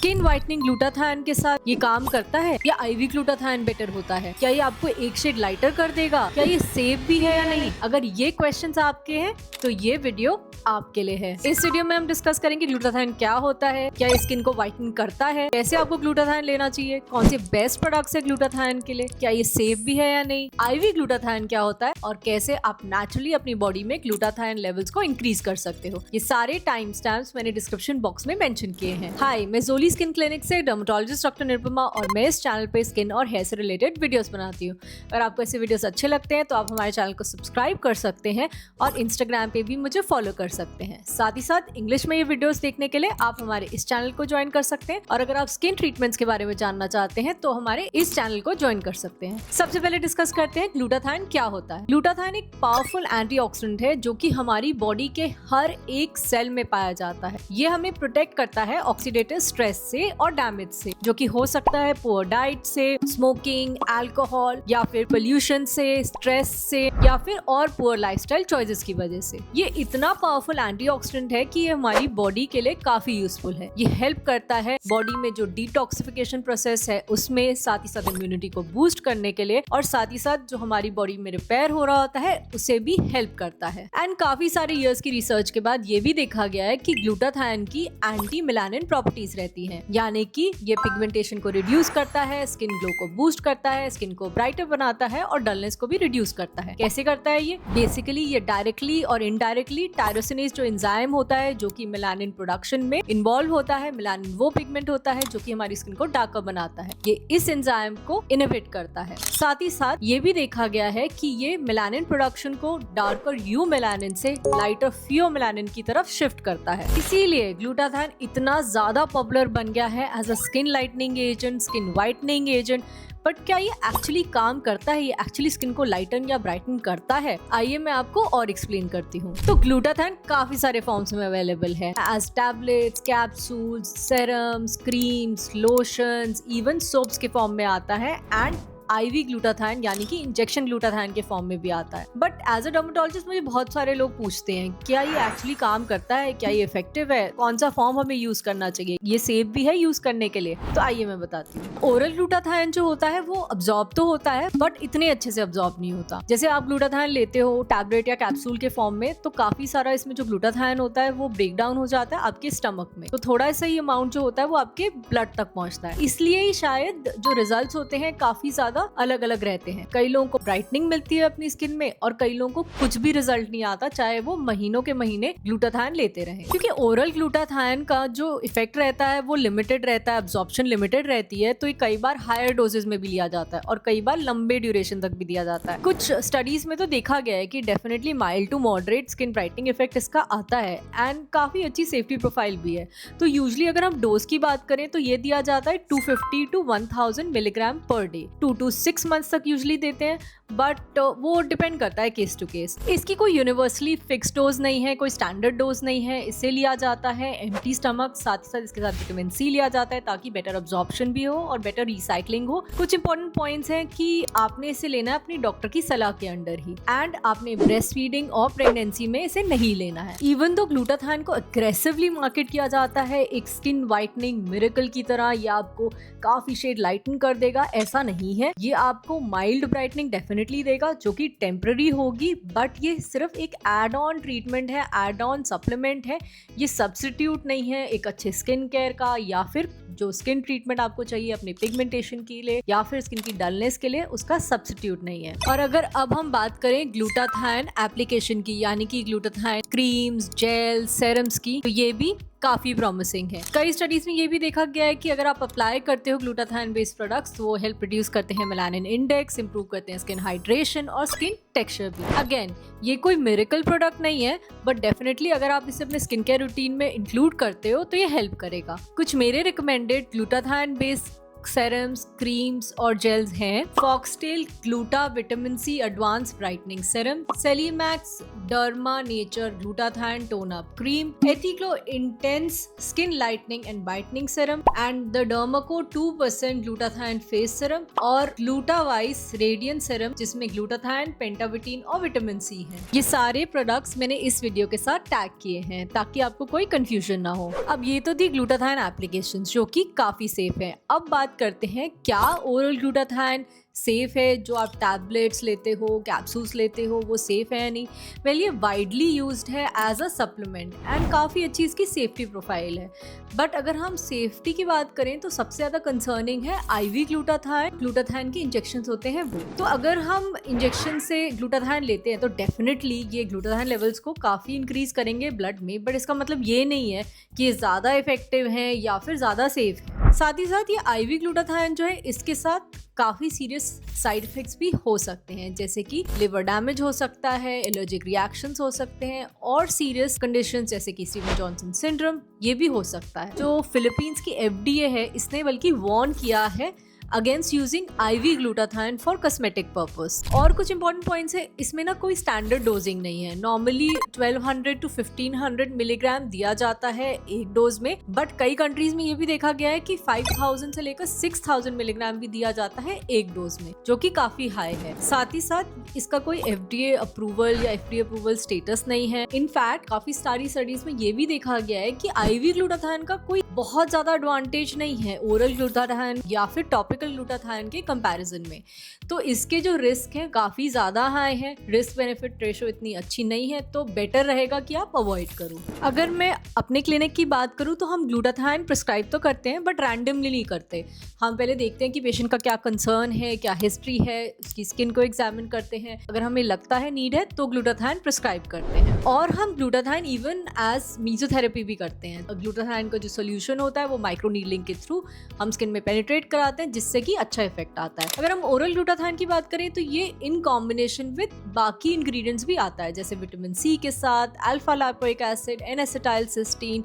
Skin whitening glutathione के साथ ये काम करता है या आईवी ग्लूटाथायन बेटर होता है? क्या ये आपको एक शेड लाइटर कर देगा? क्या ये सेफ भी है या नहीं? अगर ये क्वेश्चंस आपके हैं तो ये वीडियो आपके लिए है। इस वीडियो में हम डिस्कस करेंगे ग्लूटाथायन क्या होता है, क्या ये स्किन को व्हाइटन करता है, कैसे आपको ग्लूटाथायन लेना चाहिए, कौन से बेस्ट प्रोडक्ट्स है ग्लूटाथायन के लिए, क्या ये सेफ भी है या नहीं, आईवी ग्लूटाथायन क्या होता है और कैसे आप नेचुरली अपनी बॉडी में ग्लूटाथायन लेवल्स को इंक्रीज कर सकते हो। ये सारे टाइम स्टैम्प्स मैंने डिस्क्रिप्शन बॉक्स में मेंशन किए हैं। हाय, मैं जोली स्किन क्लिनिक से डर्मेटोलॉजिस्ट डॉक्टर निरुपमा और मैं इस चैनल पे स्किन और हेयर से रिलेटेड वीडियोस बनाती हूँ। अगर आपको ऐसे वीडियोस अच्छे लगते हैं तो आप हमारे चैनल को सब्सक्राइब कर सकते हैं और इंस्टाग्राम पे भी मुझे फॉलो कर सकते हैं। साथ ही साथ इंग्लिश में ये वीडियोस देखने के लिए आप हमारे इस चैनल को ज्वाइन कर सकते हैं और अगर आप स्किन ट्रीटमेंट्स के बारे में जानना चाहते हैं तो हमारे इस चैनल को ज्वाइन कर सकते हैं। सबसे पहले डिस्कस करते हैं ग्लूटाथायन क्या होता है। ग्लूटाथायन एक पावरफुल एंटीऑक्सीडेंट है जो कि हमारी बॉडी के हर एक सेल में पाया जाता है। ये हमें प्रोटेक्ट करता है ऑक्सीडेटिव स्ट्रेस से और डैमेज से, जो कि हो सकता है पुअर डाइट से, स्मोकिंग, अल्कोहल या फिर पोल्यूशन से, स्ट्रेस से या फिर और पुअर लाइफस्टाइल चॉइसेस की वजह से। ये इतना पावरफुल एंटीऑक्सीडेंट है कि ये हमारी बॉडी के लिए काफी यूजफुल है। ये हेल्प करता है बॉडी में जो डिटॉक्सिफिकेशन प्रोसेस है उसमें, साथ ही साथ इम्यूनिटी को बूस्ट करने के लिए और साथ ही साथ जो हमारी बॉडी में रिपेयर हो रहा होता है उसे भी हेल्प करता है। एंड काफी सारे इयर्स की रिसर्च के बाद ये भी देखा गया है कि ग्लूटाथायन की एंटी मेलानिन प्रॉपर्टीज रहती हैं, यानी कि ये पिगमेंटेशन को रिड्यूस करता है, स्किन ग्लो को बूस्ट करता है, स्किन को ब्राइटर बनाता है और डलनेस को भी रिड्यूस करता है। कैसे करता है ये? बेसिकली ये डायरेक्टली और इनडायरेक्टली टायरोसिनेज जो एंजाइम होता है जो कि मेलानिन प्रोडक्शन में इन्वॉल्व होता है। मेलानिन वो पिगमेंट होता है जो कि हमारी स्किन को डार्कर बनाता है। ये इस एंजाइम को इनहिबिट करता है। साथ ही साथ ये भी देखा गया है कि ये मेलानिन प्रोडक्शन को डार्कर यू मेलानिन से लाइटर फियो मेलानिन की तरफ शिफ्ट करता है। इसीलिए ग्लूटाथायन इतना ज्यादा पॉपुलर बन गया है as a skin lightening agent, skin whitening agent. But क्या ये एक्चुअली काम करता है? ये एक्चुअली स्किन को लाइटन या ब्राइटन करता है? आइए मैं आपको और एक्सप्लेन करती हूँ। तो ग्लूटाथायन काफी सारे फॉर्म्स में अवेलेबल है, as tablets, capsules, serums, creams, lotions, even soaps के फॉर्म में आता है एंड आईवी ग्लूटाथायन यानी कि इंजेक्शन ग्लूटाथायन के फॉर्म में भी आता है। बट एज अ डर्मेटोलॉजिस्ट मुझे बहुत सारे लोग पूछते हैं क्या ये एक्चुअली काम करता है, क्या ये इफेक्टिव है, कौन सा फॉर्म हमें यूज करना चाहिए, ये सेफ भी है यूज करने के लिए? तो आइए मैं बताती हूँ। ओरल ग्लूटाथायन जो होता है वो अब्जॉर्ब तो होता है बट इतने अच्छे से अब्जॉर्ब नहीं होता। जैसे आप ग्लूटाथायन लेते हो टैबलेट या कैप्सूल के फॉर्म में तो काफी सारा इसमें जो ग्लूटाथायन होता है वो ब्रेक डाउन हो जाता है आपके स्टमक में, तो थोड़ा सा ही अमाउंट जो होता है वो आपके ब्लड तक पहुंचता है। इसलिए ही शायद जो रिजल्ट होते हैं काफी ज्यादा अलग अलग रहते हैं। कई लोगों को ब्राइटनिंग मिलती है अपनी स्किन में और कई लोगों को कुछ भी रिजल्ट नहीं आता, चाहे वो महीनों के महीने ग्लूटाथायन लेते रहें। क्योंकि ओरल ग्लूटाथायन का जो इफेक्ट रहता है वो लिमिटेड रहता है, अब्जॉर्प्शन लिमिटेड रहती है, तो ये कई बार हायर डोजेस में भी लिया जाता है और कई बार लंबे ड्यूरेशन तक भी दिया जाता है। कुछ स्टडीज में तो देखा गया है कि definitely mild to moderate skin brightening effect इसका आता है एंड काफी अच्छी सेफ्टी प्रोफाइल भी है। तो यूजुअली अगर हम डोज की बात करें तो ये दिया जाता है 250 to 1000 milligram per day, 2 to 6 months तक यूजुअली देते हैं, बट वो डिपेंड करता है केस टू केस। इसकी कोई यूनिवर्सली फिक्स डोज नहीं है, कोई स्टैंडर्ड डोज नहीं है। इसे लिया जाता है एम्प्टी स्टमक, साथ ही साथ इसके साथ विटामिन सी लिया जाता है ताकि बेटर अब्जॉर्प्शन भी हो और बेटर रिसाइकलिंग हो। कुछ इंपॉर्टेंट पॉइंट्स हैं कि आपने इसे लेना है अपनी डॉक्टर की सलाह के अंडर ही एंड आपने ब्रेस्ट फीडिंग और प्रेगनेंसी में इसे नहीं लेना है। इवन तो ग्लूटाथायन को अग्रेसिवली मार्केट किया जाता है एक स्किन व्हाइटनिंग मिरेकल की तरह, ये आपको काफी शेड लाइटन कर देगा, ऐसा नहीं है। ये आपको माइल्ड ब्राइटनिंग डेफिनेटली देगा जो कि टेम्पररी होगी, बट ये सिर्फ एक एड ऑन ट्रीटमेंट है, एड ऑन सप्लीमेंट है। ये सब्स्टिट्यूट नहीं है एक अच्छे स्किन केयर का या फिर जो स्किन ट्रीटमेंट आपको चाहिए अपने पिगमेंटेशन के लिए या फिर स्किन की डलनेस के लिए, उसका सब्स्टिट्यूट नहीं है। और अगर अब हम बात करें ग्लूटाथायन एप्लीकेशन की, यानी कि ग्लूटाथायन क्रीम्स, जेल, सेरम्स की, तो ये भी काफी प्रॉमिसिंग है। कई स्टडीज में ये भी देखा गया है कि अगर आप अप्लाई करते हो ग्लूटाथायन बेस्ड प्रोडक्ट्स तो वो हेल्प रिड्यूस करते हैं मेलानिन इंडेक्स, इंप्रूव करते हैं स्किन हाइड्रेशन और स्किन टेक्सचर भी। अगेन ये कोई मिरेकल प्रोडक्ट नहीं है बट डेफिनेटली अगर आप इसे अपने स्किन केयर रूटीन में इंक्लूड करते हो तो ये हेल्प करेगा। कुछ मेरे recommended glutathione based serums, creams और जेल्स हैं Foxtale gluta vitamin C advance brightening serum, Celimax derma nature glutathione tone up cream, Ethiglo intense skin lightening and brightening serum and the Derma Co 2% glutathione face serum और Glutawise radiant serum जिसमें glutathione, pentavitin और vitamin सी है। ये सारे products मैंने इस video के साथ टैग किए हैं ताकि आपको कोई कंफ्यूजन ना हो। अब ये तो थी ग्लूटाथाइन एप्लीकेशन जो कि काफी सेफ है। अब बात करते हैं क्या ओरल ग्लूटाथाइन सेफ है, जो आप टैबलेट्स लेते हो, कैप्सूल्स लेते हो, वो सेफ है या नहीं। वेल ये वाइडली यूज्ड है एज अ सप्लीमेंट एंड काफ़ी अच्छी इसकी सेफ्टी प्रोफाइल है। बट अगर हम सेफ्टी की बात करें तो सबसे ज़्यादा कंसर्निंग है आईवी ग्लूटाथाइन के इंजेक्शंस होते हैं वो। तो अगर हम इंजेक्शन से ग्लूटाथाइन लेते हैं तो डेफिनेटली ये ग्लूटाथाइन लेवल्स को काफ़ी इंक्रीज करेंगे ब्लड में, बट इसका मतलब ये नहीं है कि ये ज़्यादा इफेक्टिव हैं या फिर ज़्यादा सेफ है। साथ ही साथ ये आईवी ग्लूटाथाइन जो है इसके साथ काफ़ी सीरियस साइड इफेक्ट्स भी हो सकते हैं, जैसे कि लिवर डैमेज हो सकता है, एलर्जिक रिएक्शंस हो सकते हैं और सीरियस कंडीशंस जैसे कि स्टीवन जॉनसन सिंड्रोम ये भी हो सकता है। जो फिलीपींस की एफडीए है इसने बल्कि वार्न किया है against using IV glutathione for cosmetic purpose. और कुछ इंपॉर्टेंट पॉइंट्स है, इसमें ना कोई स्टैंडर्ड डोजिंग नहीं है। नॉर्मली 1200 to 1500 मिलीग्राम दिया जाता है एक डोज में, बट कई कंट्रीज में ये भी देखा गया है कि 5000 से लेकर 6000 मिलीग्राम भी दिया जाता है एक डोज में, जो कि काफी हाई है। साथ ही साथ इसका कोई एफडीए अप्रूवल या एफडीए अप्रूवल स्टेटस नहीं है। इनफैक्ट काफी सारी स्टडीज में ये भी देखा गया है कि आईवी ग्लूटाथाइन का कोई बहुत ज्यादा एडवांटेज नहीं है ओरल ग्लूटाथाइन या फिर टॉपिकल ग्लूटाथाइन के कंपैरिजन में। तो इसके जो रिस्क हैं काफी ज्यादा हाई है, रिस्क बेनिफिट रेशो इतनी अच्छी नहीं है, तो बेटर रहेगा कि आप अवॉइड करो। अगर मैं अपने क्लिनिक की बात करूं तो हम ग्लूटाथाइन प्रिस्क्राइब तो करते हैं बट रैंडमली नहीं करते। हम पहले देखते हैं कि पेशेंट का क्या कंसर्न है, क्या हिस्ट्री है, उसकी स्किन को एग्जामिन करते हैं। अगर हमें लगता है नीड है तो ग्लूटाथाइन प्रिस्क्राइब करते हैं। और हम ग्लूटाथाइन इवन एज मीजोथेरेपी भी करते हैं। ग्लूटाथाइन का जो सोल्यूशन होता है वो माइक्रो नीडलिंग के थ्रू हम स्किन में पेनिट्रेट कराते हैं जिससे कि अच्छा इफेक्ट आता है। अगर हम ओरल ग्लूटाथाइन की बात करें तो ये इन कॉम्बिनेशन विद बाकी इंग्रेडिएंट्स भी आता है, जैसे विटामिन सी के साथ alpha lipoic acid, N-acetyl cysteine,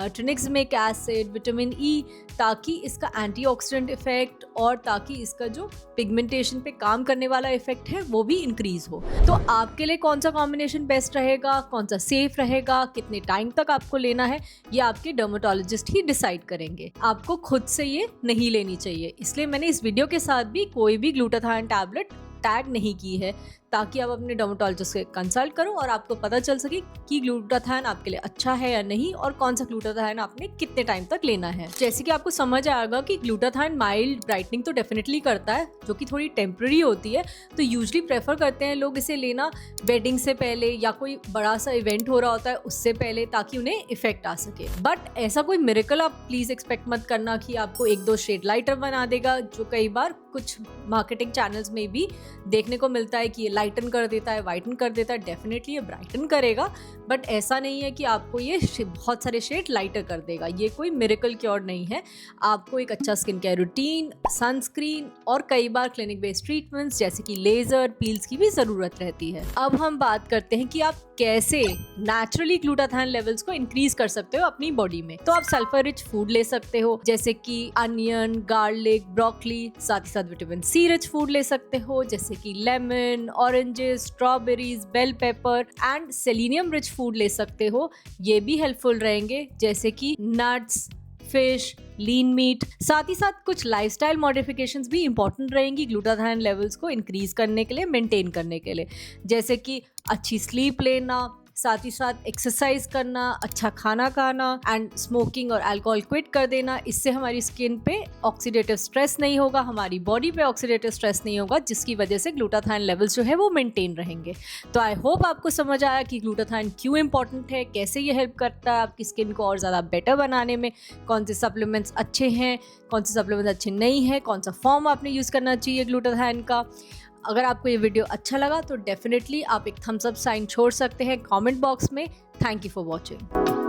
tranexamic acid, vitamin E, ताकि इसका एंटीऑक्सीडेंट इफेक्ट और ताकि इसका जो पिगमेंटेशन पे काम करने वाला इफेक्ट है वो भी इंक्रीज हो। तो आपके लिए कौन सा कॉम्बिनेशन बेस्ट रहेगा, कौन सा सेफ रहेगा, कितने टाइम तक आपको लेना है, ये आपके डर्मेटोलॉजिस्ट ही डिसाइड करेंगे। आपको खुद से ये नहीं लेनी चाहिए, इसलिए मैंने इस वीडियो के साथ भी कोई भी ग्लूटाथाइन टैबलेट टैग नहीं की है ताकि आप अपने डर्मेटोलॉजिस्ट से कंसल्ट करो और आपको पता चल सके कि ग्लूटाथाइन आपके लिए अच्छा है या नहीं और कौन सा ग्लूटाथाइन आपने कितने टाइम तक लेना है। जैसे कि आपको समझ आएगा कि ग्लूटाथाइन माइल्ड ब्राइटनिंग तो डेफिनेटली करता है, जो कि थोड़ी टेम्पररी होती है, तो यूजुअली प्रेफर करते हैं लोग इसे लेना वेडिंग से पहले या कोई बड़ा सा इवेंट हो रहा होता है उससे पहले, ताकि उन्हें इफेक्ट आ सके। बट ऐसा कोई मिरेकल आप प्लीज एक्सपेक्ट मत करना कि आपको 1-2 शेड लाइटर बना देगा, जो कई बार कुछ मार्केटिंग चैनल्स में भी देखने को मिलता है कि ये लाइटन कर देता है, वाइटन कर देता है। डेफिनेटली ये ब्राइटन करेगा, बट ऐसा नहीं है कि आपको ये बहुत सारे शेड लाइटर कर देगा। ये कोई मिरेकल क्योर नहीं है। आपको एक अच्छा स्किन केयर रूटीन, सनस्क्रीन और कई बार क्लिनिक बेस्ड ट्रीटमेंट्स जैसे कि लेजर, पील्स की भी जरूरत रहती है। अब हम बात करते हैं कि आप कैसे नेचुरली ग्लूटाथाइन लेवल्स को इंक्रीज कर सकते हो अपनी बॉडी में। तो आप सल्फर रिच फूड ले सकते हो, जैसे कि अनियन, गार्लिक, ब्रोकली। साथ ही साथ विटामिन सी रिच फूड ले सकते हो, जैसे कि lemon, oranges, strawberries, bell pepper and selenium rich food ले सकते हो। ये भी हेल्पफुल रहेंगे, जैसे कि नट्स, फिश, लीन मीट। साथ ही साथ कुछ लाइफस्टाइल मॉडिफिकेशंस भी इंपॉर्टेंट रहेंगी ग्लूटाथाइन लेवल्स को इंक्रीज करने के लिए, मेंटेन करने के लिए, जैसे कि अच्छी स्लीप लेना, साथ ही साथ एक्सरसाइज करना, अच्छा खाना खाना एंड स्मोकिंग और अल्कोहल क्विट कर देना। इससे हमारी स्किन पे ऑक्सीडेटिव स्ट्रेस नहीं होगा, हमारी बॉडी पे ऑक्सीडेटिव स्ट्रेस नहीं होगा, जिसकी वजह से ग्लूटाथाइन लेवल्स जो है वो मेंटेन रहेंगे। तो आई होप आपको समझ आया कि ग्लूटाथाइन क्यों इंपॉर्टेंट है, कैसे ये हेल्प करता है आपकी स्किन को और ज़्यादा बेटर बनाने में, कौन से सप्लीमेंट्स अच्छे हैं, कौन से सप्लीमेंट्स अच्छे नहीं हैं, कौन सा फॉर्म आपने यूज़ करना चाहिए ग्लूटाथाइन का। अगर आपको ये वीडियो अच्छा लगा तो डेफिनेटली आप एक थम्स अप साइन छोड़ सकते हैं कमेंट बॉक्स में। Thank you for watching.